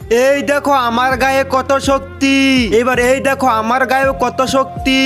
এই দেখো আমার গায়ে কত শক্তি, এবার এই দেখো আমার গায়ে কত শক্তি।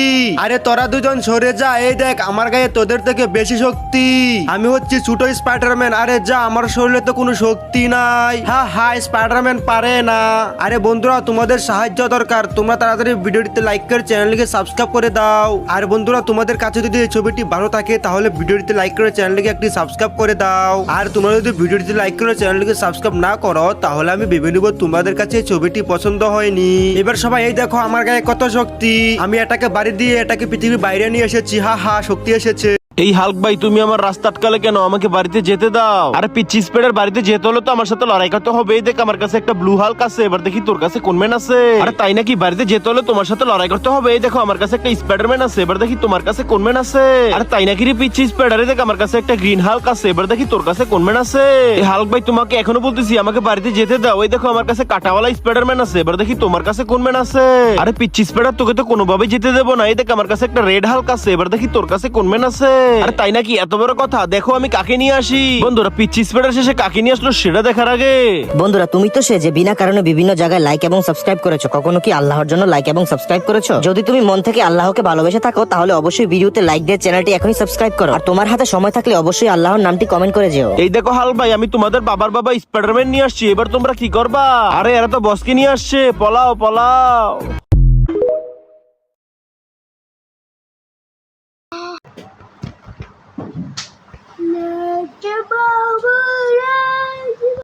আরে তোরা দুজন সরে যা, এই দেখ আমার গায়ে তোদের থেকে বেশি শক্তি। আমি হচ্ছি ছোট স্পাইডারম্যান। আরে যা, আমার শরীরে তো কোনো শক্তি নাই। হ্যাঁ হ্যাঁ, স্পাইডারম্যান পারে না। আরে বন্ধুরা, তোমাদের সাহায্য দরকার। তোমরা তাড়াতাড়ি ভিডিওটিতে লাইক করে চ্যানেলটিকে সাবস্ক্রাইব করে দাও। আর বন্ধুরা, তোমাদের কাছে যদি এই ছবিটি ভালো থাকে তাহলে ভিডিওটিতে লাইক করে চ্যানেলটিকে একটি সাবস্ক্রাইব করে দাও। আর তোমরা যদি ভিডিওটিতে লাইক করে চ্যানেলটিকে সাবস্ক্রাইব না করো তাহলে আমি ভেবে নিব তোমাদের কাছে এই ছবিটি পছন্দ হয়নি। এবার সবাই এই দেখো আমার গায়ে কত শক্তি। আমি এটাকে বাড়ি দিয়ে এটাকে পৃথিবীর বাইরে নিয়ে এসেছি। হা হা, শক্তি এসেছে। এই হাল্ক ভাই, তুমি আমার রাস্তা আটকালে কেন? আমাকে বাড়িতে যেতে দাও। আরে পিচ্চি স্পিডার, বাড়িতে যেতে হলে তো আমার সাথে লড়াই করতে হবে। এই দেখ আমার কাছে একটা ব্লু হাল্ক আছে, এবার দেখি তোর কাছে কোন ম্যান আছে। আরে তাই নাকি? বাড়িতে যেতে হলে তোমার সাথে লড়াই করতে হবে। এই দেখো আমার কাছে একটা স্পাইডারম্যান আছে, এবার দেখি তোমার কাছে কোন ম্যান আছে। আরে তাই নাকি রে পিচ্চি স্পিডার? এই দেখ আমার কাছে একটা গ্রিন হাল্ক আছে, এবার দেখি তোর কাছে কোন ম্যান আছে। এই হাল্ক ভাই, তোমাকে এখনো বলতেছি আমাকে বাড়িতে যেতে দাও। এই দেখো আমার কাছে কাটাওয়ালা স্পাইডারম্যান আছে, এবার দেখি তোমার কাছে কোন ম্যান আছে। আরে পিচ্চি স্পিডার, তোকে তো কোনোভাবেই যেতে দেবো না। এই দেখ আমার কাছে একটা রেড হাল্ক আছে, এবার দেখি তোর কাছে কোন ম্যান আছে। আরে তাই নাকি? এত বড় কথা! দেখো আমি কাকে নিয়ে আসি। বন্ধুরা, পিচ্চি স্পিডার শেষে কাকে নিয়ে আসলো সেটা দেখার আগে বন্ধুরা, তুমি তো সে যে বিনা কারণে বিভিন্ন জায়গায় লাইক এবং সাবস্ক্রাইব করেছো। কখনো কি আল্লাহর জন্য লাইক এবং সাবস্ক্রাইব করেছো? যদি তুমি মন থেকে আল্লাহকে ভালোবেসে থাকো তাহলে অবশ্যই ভিডিওতে লাইক দিয়ে চ্যানেলটি এখনই সাবস্ক্রাইব করো। আর তোমার হাতে সময় থাকলে অবশ্যই আল্লাহর নামটি কমেন্ট করে যেও। এই দেখো হাল ভাই, আমি তোমাদের বাবার বাবা স্পাইডারম্যান নিয়ে আসছি। এবার তোমরা কি করবা? আরে এরা তো বসকে নিয়ে আসছে, পলাও পলাও। বাবা